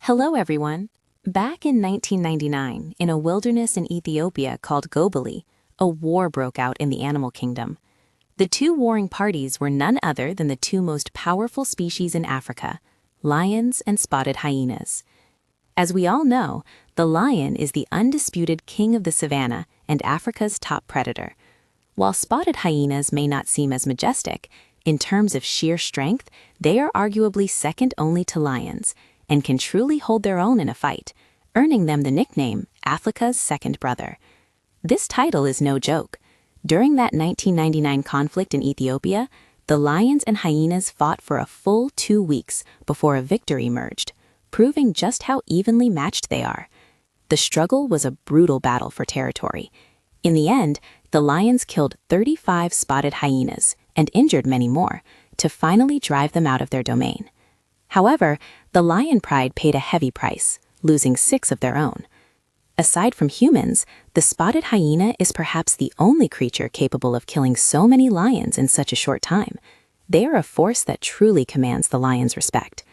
Hello, everyone. Back in 1999, in a wilderness in Ethiopia called Gobeli, a war broke out in the animal kingdom. The two warring parties were none other than the two most powerful species in Africa, lions and spotted hyenas. As we all know, the lion is the undisputed king of the savanna and Africa's top predator. While spotted hyenas may not seem as majestic, in terms of sheer strength, they are arguably second only to lions and can truly hold their own in a fight, earning them the nickname Africa's second brother. This title is no joke. During that 1999 conflict in Ethiopia, the lions and hyenas fought for a full 2 weeks before a victory emerged, proving just how evenly matched they are. The struggle was a brutal battle for territory. In the end, the lions killed 35 spotted hyenas and injured many more to finally drive them out of their domain. However, the lion pride paid a heavy price, losing 6 of their own. Aside from humans, the spotted hyena is perhaps the only creature capable of killing so many lions in such a short time. They are a force that truly commands the lion's respect.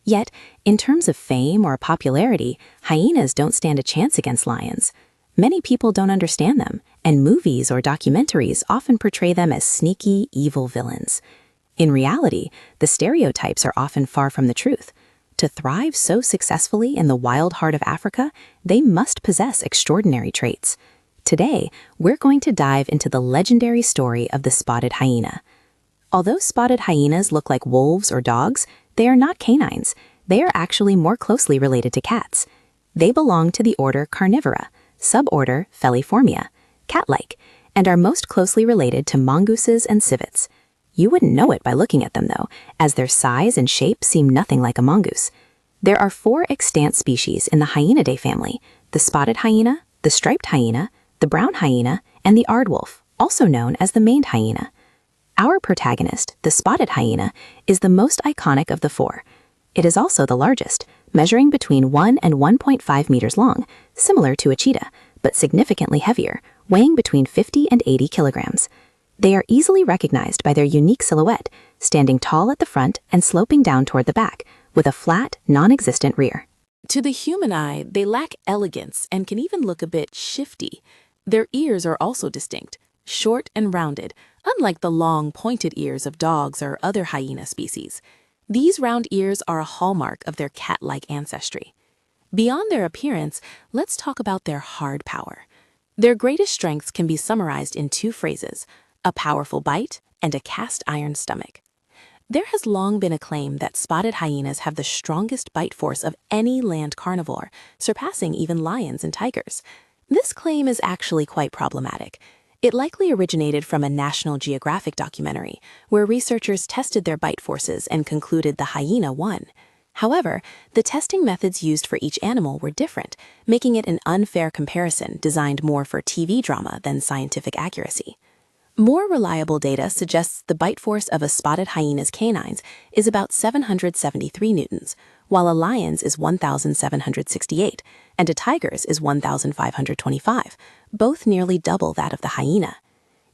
Yet, in terms of fame or popularity, hyenas don't stand a chance against lions. Many people don't understand them, and movies or documentaries often portray them as sneaky, evil villains. In reality, the stereotypes are often far from the truth. To thrive so successfully in the wild heart of Africa, they must possess extraordinary traits. Today, we're going to dive into the legendary story of the spotted hyena. Although spotted hyenas look like wolves or dogs, they are not canines. They are actually more closely related to cats. They belong to the order Carnivora, suborder Feliformia, cat-like, and are most closely related to mongooses and civets. You wouldn't know it by looking at them, though, as their size and shape seem nothing like a mongoose. There are 4 extant species in the Hyenidae family: the spotted hyena, the striped hyena, the brown hyena, and the aardwolf, also known as the maned hyena. Our protagonist, the spotted hyena, is the most iconic of the 4. It is also the largest, measuring between 1 and 1.5 meters long, similar to a cheetah, but significantly heavier, weighing between 50 and 80 kilograms. They are easily recognized by their unique silhouette, standing tall at the front and sloping down toward the back, with a flat, non-existent rear. To the human eye, they lack elegance and can even look a bit shifty. Their ears are also distinct, short and rounded, unlike the long, pointed ears of dogs or other hyena species. These round ears are a hallmark of their cat-like ancestry. Beyond their appearance, let's talk about their hard power. Their greatest strengths can be summarized in 2 phrases: a powerful bite and a cast-iron stomach. There has long been a claim that spotted hyenas have the strongest bite force of any land carnivore, surpassing even lions and tigers. This claim is actually quite problematic. It likely originated from a National Geographic documentary, where researchers tested their bite forces and concluded the hyena won. However, the testing methods used for each animal were different, making it an unfair comparison designed more for TV drama than scientific accuracy. More reliable data suggests the bite force of a spotted hyena's canines is about 773 newtons, while a lion's is 1,768, and a tiger's is 1,525, both nearly double that of the hyena.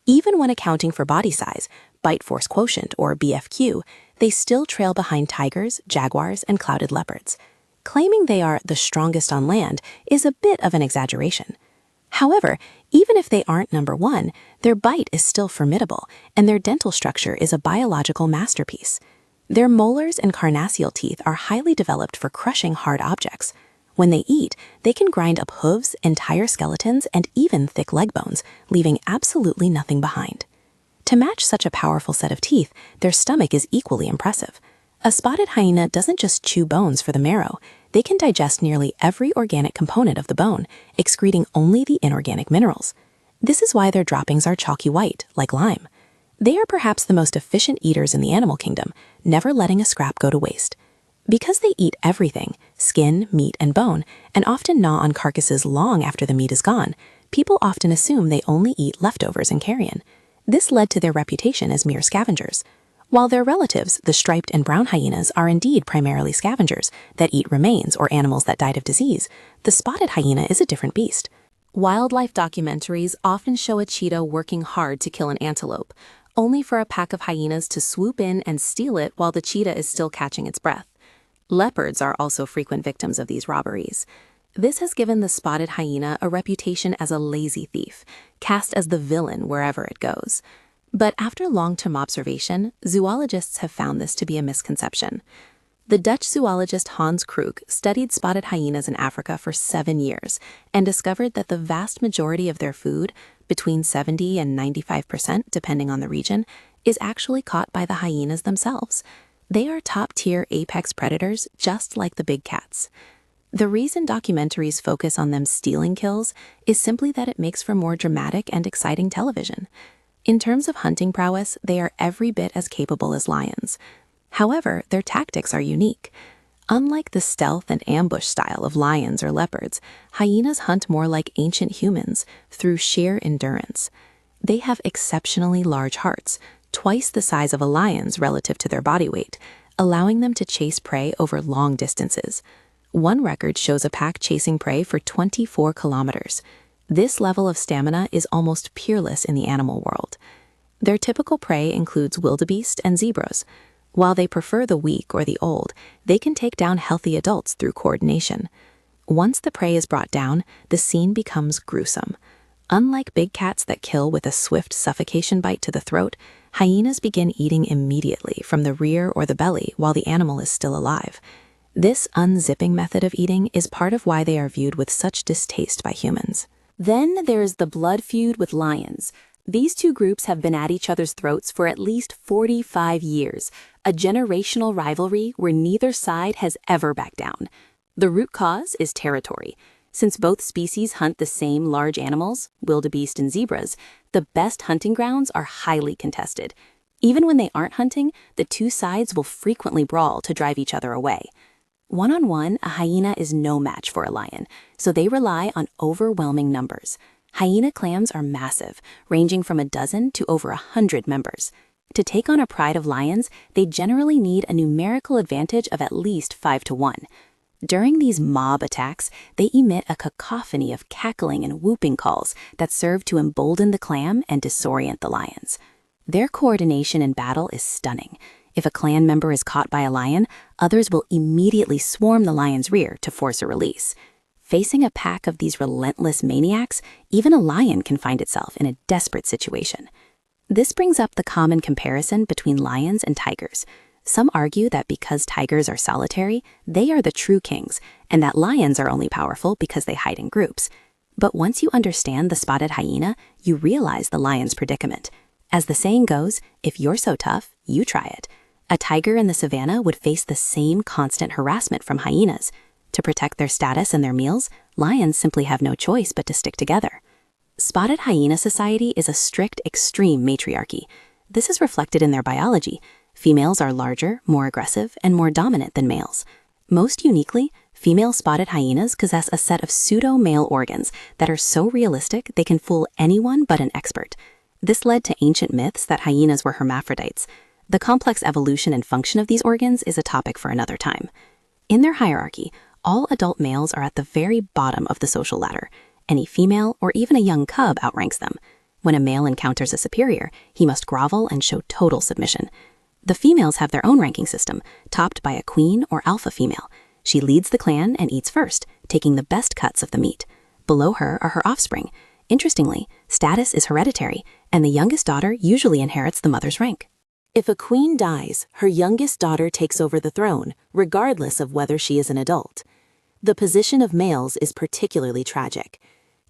Even when accounting for body size, bite force quotient, or BFQ, they still trail behind tigers, jaguars, and clouded leopards. Claiming they are the strongest on land is a bit of an exaggeration. However, even if they aren't number 1, their bite is still formidable, and their dental structure is a biological masterpiece. Their molars and carnassial teeth are highly developed for crushing hard objects. When they eat, they can grind up hooves, entire skeletons, and even thick leg bones, leaving absolutely nothing behind. To match such a powerful set of teeth, their stomach is equally impressive. A spotted hyena doesn't just chew bones for the marrow. They can digest nearly every organic component of the bone, excreting only the inorganic minerals. This is why their droppings are chalky white, like lime. They are perhaps the most efficient eaters in the animal kingdom, never letting a scrap go to waste. Because they eat everything, skin, meat, and bone, and often gnaw on carcasses long after the meat is gone, people often assume they only eat leftovers and carrion. This led to their reputation as mere scavengers. While their relatives, the striped and brown hyenas, are indeed primarily scavengers that eat remains or animals that died of disease, the spotted hyena is a different beast. Wildlife documentaries often show a cheetah working hard to kill an antelope, only for a pack of hyenas to swoop in and steal it while the cheetah is still catching its breath. Leopards are also frequent victims of these robberies. This has given the spotted hyena a reputation as a lazy thief, cast as the villain wherever it goes. But after long-term observation, zoologists have found this to be a misconception. The Dutch zoologist Hans Krook studied spotted hyenas in Africa for 7 years and discovered that the vast majority of their food, between 70 and 95% depending on the region, is actually caught by the hyenas themselves. They are top-tier apex predators, just like the big cats. The reason documentaries focus on them stealing kills is simply that it makes for more dramatic and exciting television. In terms of hunting prowess, they are every bit as capable as lions. However, their tactics are unique. Unlike the stealth and ambush style of lions or leopards, hyenas hunt more like ancient humans through sheer endurance. They have exceptionally large hearts, twice the size of a lion's relative to their body weight, allowing them to chase prey over long distances. One record shows a pack chasing prey for 24 kilometers. This level of stamina is almost peerless in the animal world. Their typical prey includes wildebeest and zebras. While they prefer the weak or the old, they can take down healthy adults through coordination. Once the prey is brought down, the scene becomes gruesome. Unlike big cats that kill with a swift suffocation bite to the throat, hyenas begin eating immediately from the rear or the belly while the animal is still alive. This unzipping method of eating is part of why they are viewed with such distaste by humans. Then there is the blood feud with lions. These two groups have been at each other's throats for at least 45 years, a generational rivalry where neither side has ever backed down. The root cause is territory. Since both species hunt the same large animals, wildebeest and zebras, the best hunting grounds are highly contested. Even when they aren't hunting, the two sides will frequently brawl to drive each other away. One-on-one, a hyena is no match for a lion, so they rely on overwhelming numbers. Hyena clans are massive, ranging from a dozen to over 100 members. To take on a pride of lions, they generally need a numerical advantage of at least 5 to 1. During these mob attacks, they emit a cacophony of cackling and whooping calls that serve to embolden the clan and disorient the lions. Their coordination in battle is stunning. If a clan member is caught by a lion, others will immediately swarm the lion's rear to force a release. Facing a pack of these relentless maniacs, even a lion can find itself in a desperate situation. This brings up the common comparison between lions and tigers. Some argue that because tigers are solitary, they are the true kings, and that lions are only powerful because they hide in groups. But once you understand the spotted hyena, you realize the lion's predicament. As the saying goes, if you're so tough, you try it. A tiger in the savannah would face the same constant harassment from hyenas. To protect their status and their meals, lions simply have no choice but to stick together. Spotted hyena society is a strict, extreme matriarchy. This is reflected in their biology. Females are larger, more aggressive, and more dominant than males. Most uniquely, female spotted hyenas possess a set of pseudo-male organs that are so realistic they can fool anyone but an expert. This led to ancient myths that hyenas were hermaphrodites. The complex evolution and function of these organs is a topic for another time. In their hierarchy, all adult males are at the very bottom of the social ladder. Any female or even a young cub outranks them. When a male encounters a superior, he must grovel and show total submission. The females have their own ranking system, topped by a queen or alpha female. She leads the clan and eats first, taking the best cuts of the meat. Below her are her offspring. Interestingly, status is hereditary, and the youngest daughter usually inherits the mother's rank. If a queen dies, her youngest daughter takes over the throne, regardless of whether she is an adult. The position of males is particularly tragic.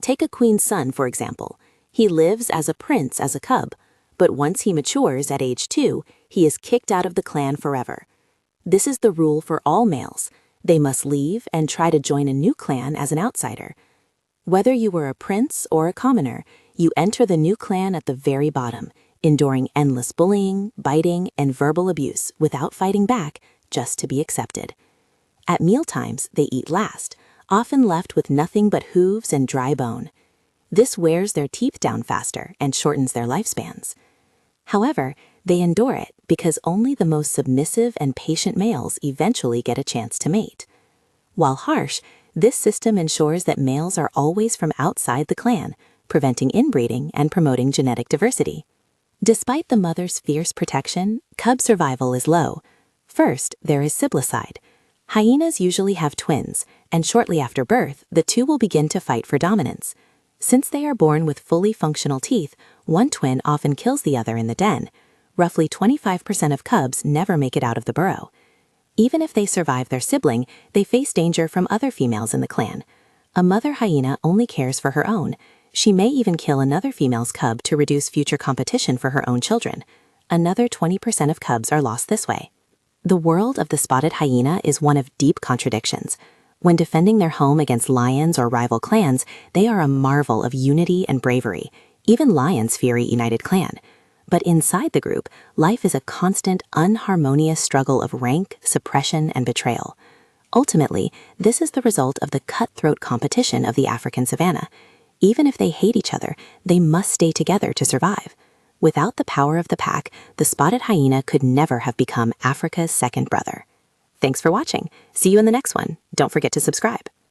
Take a queen's son, for example. He lives as a prince as a cub, but once he matures at age 2, he is kicked out of the clan forever. This is the rule for all males. They must leave and try to join a new clan as an outsider. Whether you were a prince or a commoner, you enter the new clan at the very bottom, enduring endless bullying, biting, and verbal abuse without fighting back, just to be accepted. At mealtimes, they eat last, often left with nothing but hooves and dry bone. This wears their teeth down faster and shortens their lifespans. However, they endure it because only the most submissive and patient males eventually get a chance to mate. While harsh, this system ensures that males are always from outside the clan, preventing inbreeding and promoting genetic diversity. Despite the mother's fierce protection, cub survival is low. First, there is siblicide. Hyenas usually have twins, and shortly after birth, the two will begin to fight for dominance. Since they are born with fully functional teeth, one twin often kills the other in the den. Roughly 25% of cubs never make it out of the burrow. Even if they survive their sibling, they face danger from other females in the clan. A mother hyena only cares for her own. She may even kill another female's cub to reduce future competition for her own children. Another 20% of cubs are lost this way. The world of the spotted hyena is one of deep contradictions. When defending their home against lions or rival clans, they are a marvel of unity and bravery. Even lions fear a united clan. But inside the group, life is a constant, unharmonious struggle of rank, suppression, and betrayal. Ultimately, this is the result of the cutthroat competition of the African savanna. Even if they hate each other, they must stay together to survive. Without the power of the pack, the spotted hyena could never have become Africa's second brother. Thanks for watching. See you in the next one. Don't forget to subscribe.